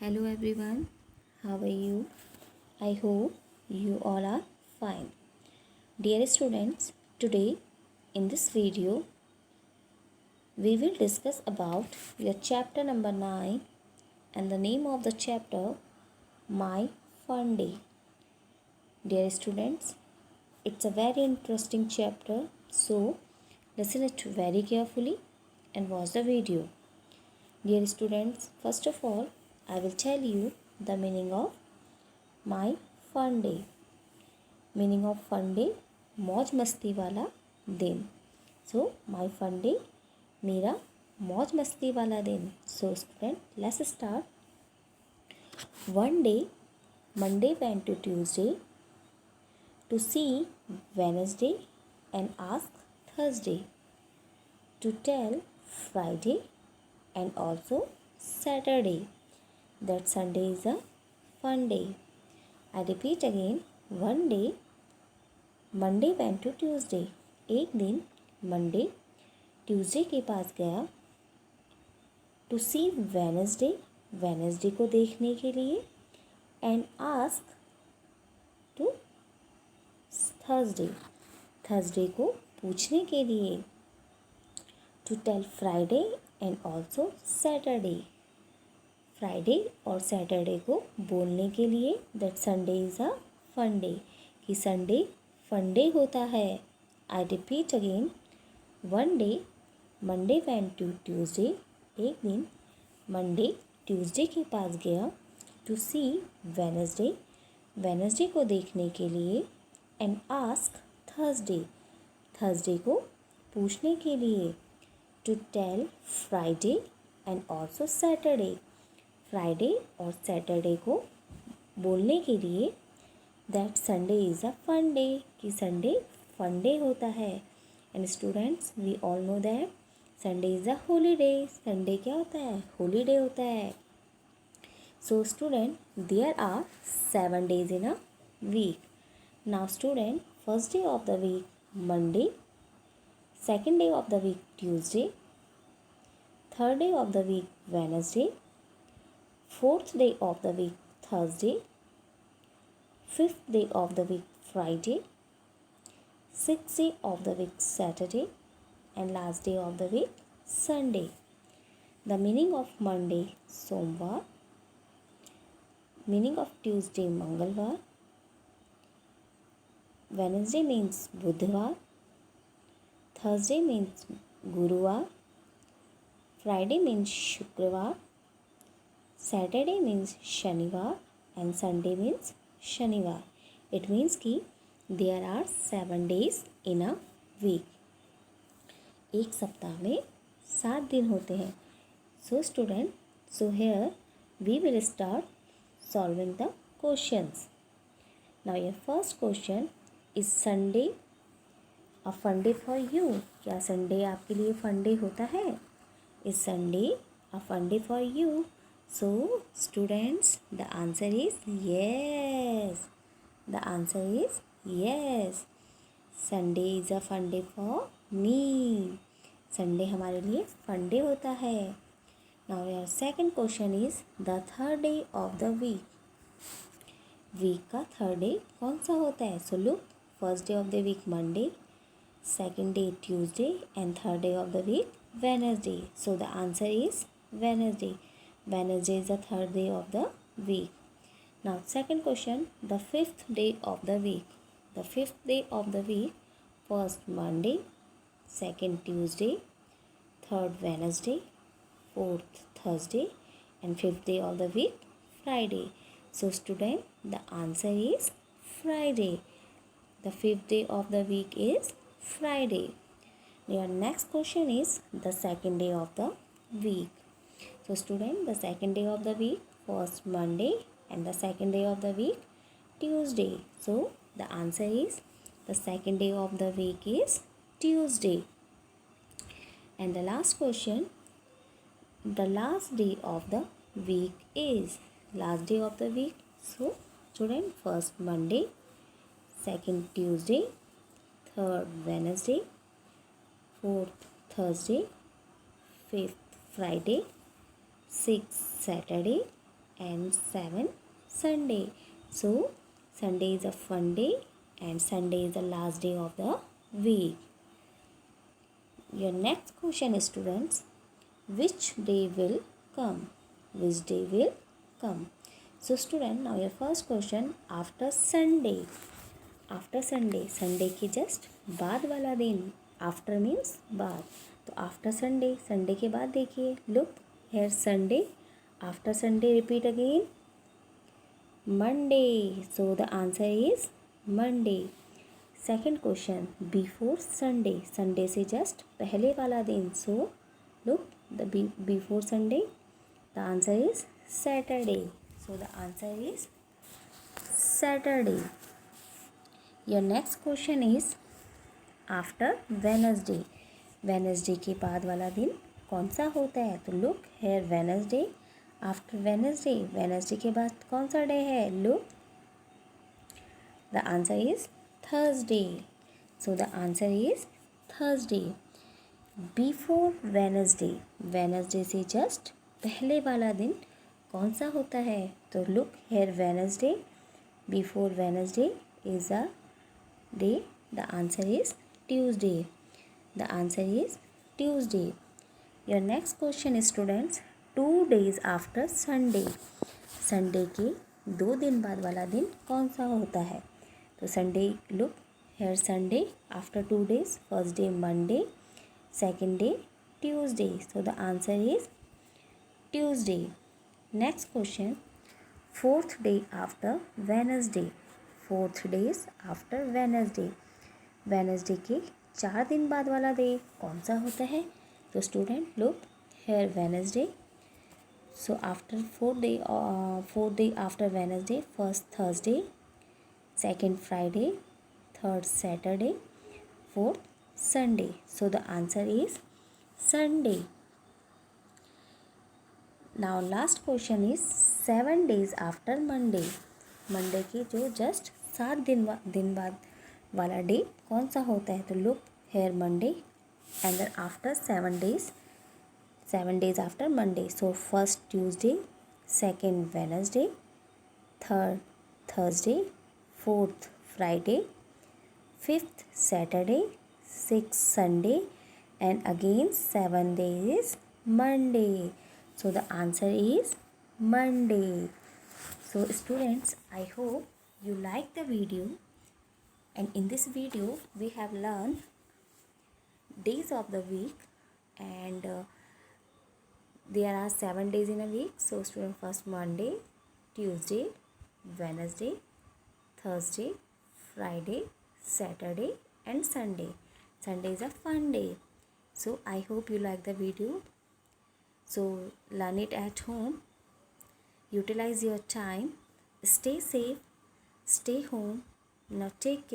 Hello everyone, how are you? I hope you all are fine. Dear students, today in this video we will discuss about your chapter number 9 and the name of the chapter My Fun Day. Dear students, it's a very interesting chapter, so listen it very carefully and watch the video. Dear students, first of all, I will tell you the meaning of My Fun Day. Meaning of fun day, मौज मस्ती वाला दिन. सो माई fun day, मेरा मौज मस्ती वाला दिन. So student let's start. One day Monday went to Tuesday to see Wednesday and ask Thursday to tell Friday and also Saturday that Sunday is a fun day. I repeat again, one day Monday went to Tuesday. एक दिन Monday Tuesday के पास गया to see Wednesday, Wednesday को देखने के लिए, and ask to Thursday, Thursday को पूछने के लिए, to tell Friday and also Saturday, Friday और सैटरडे को बोलने के लिए that Sunday is a fun day, कि संडे फन डे होता है. I repeat again, one day Monday went to Tuesday, एक दिन मंडे ट्यूसडे के पास गया टू सी वेनसडे, वेनसडे को देखने के लिए, एंड आस्क थर्सडे, थर्सडे को पूछने के लिए, to tell Friday and also Saturday, Friday और सैटरडे को बोलने के लिए that Sunday is a fun day, कि संडे फन डे होता है. And students, we all know that Sunday is a holiday. Sunday क्या होता है? हॉलीडे होता है. So student, there are 7 days in a week. Now student, first day of the week Monday, second day of the week Tuesday, third day of the week Wednesday, fourth day of the week Thursday, fifth day of the week Friday, sixth day of the week Saturday, and last day of the week Sunday. The meaning of Monday Somvar, meaning of Tuesday Mangalvar, Wednesday means Budhvar, Thursday means Guruvar, Friday means Shukrivar, Saturday means Shanivar, and Sunday means Shanivar. It means कि there are 7 days in a week. एक सप्ताह में 7 दिन होते हैं. So student, so here we will start solving the questions. Now your first question is Sunday a fun day for you. क्या Sunday आपके लिए फन डे होता है? Is Sunday a fun day for you? So students, the answer is yes. The answer is yes. Sunday is a fun day for me. Sunday हमारे लिए fun day होता है. Now your second question is the third day of the week. Week का third day कौन सा होता है? So look, first day of the week Monday, second day Tuesday, and third day of the week Wednesday. So the answer is Wednesday. Wednesday is the third day of the week. Now second question, the fifth day of the week. The fifth day of the week, first Monday, second Tuesday, third Wednesday, fourth Thursday, and fifth day of the week Friday. So student, the answer is Friday. The fifth day of the week is Friday. Your next question is the second day of the week. So student, the second day of the week, first Monday, and the second day of the week Tuesday. So the answer is the second day of the week is Tuesday. And the last question, the last day of the week is, last day of the week. So student, first Monday, second Tuesday, third Wednesday, fourth Thursday, fifth Friday, sixth Saturday, and 7 Sunday. So Sunday is a fun day and Sunday is the last day of the week. Your next question is, students, which day will come? Which day will come? So student, now your first question, after Sunday. After Sunday, Sunday के just बाद वाला दिन, after means बाद, तो after Sunday, Sunday के बाद देखिए, look here Sunday, after Sunday repeat again Monday, so the answer is Monday. Second question, before Sunday, Sunday से जस्ट पहले वाला दिन, so look the before Sunday, the answer is Saturday, so the answer is Saturday. Your next question is after Wednesday, Wednesday के बाद वाला दिन कौन सा होता है? तो look hair Wednesday, after Wednesday, Wednesday के बाद कौन सा डे है? Look the answer is Thursday, so the answer is Thursday. Before Wednesday, Wednesday से जस्ट पहले वाला दिन कौन सा होता है? तो look hair Wednesday, before Wednesday is a day, the answer is Tuesday, the answer is Tuesday. Your next question is, students, 2 days after Sunday, Sunday के 2 दिन बाद वाला दिन कौन सा होता है? तो Sunday, look here, Sunday after 2 days, first day Monday, second day Tuesday, so the answer is Tuesday. Next question, 4th day after Wednesday, 4th days after Wednesday, Wednesday के 4 दिन बाद वाला डे कौन सा होता है? तो student look here Wednesday, so after 4th day after Wednesday, first Thursday, second Friday, third Saturday, fourth Sunday, so the answer is Sunday. Now last question is 7 days after Monday, Monday के जो just 7 दिन बाद वाला day कौन सा होता है? तो look here Monday and then after 7 days after Monday, so first Tuesday, second Wednesday, third Thursday, fourth Friday, fifth Saturday, six Sunday and again 7 days Monday, so the answer is Monday. So students, I hope you like the video, and in this video we have learned days of the week, and there are 7 days in a week. So student, first Monday, Tuesday, Wednesday, Thursday, Friday, Saturday and Sunday. Sunday is a fun day. So I hope you like the video. So learn it at home. Utilize your time. Stay safe. Stay home. Now take care.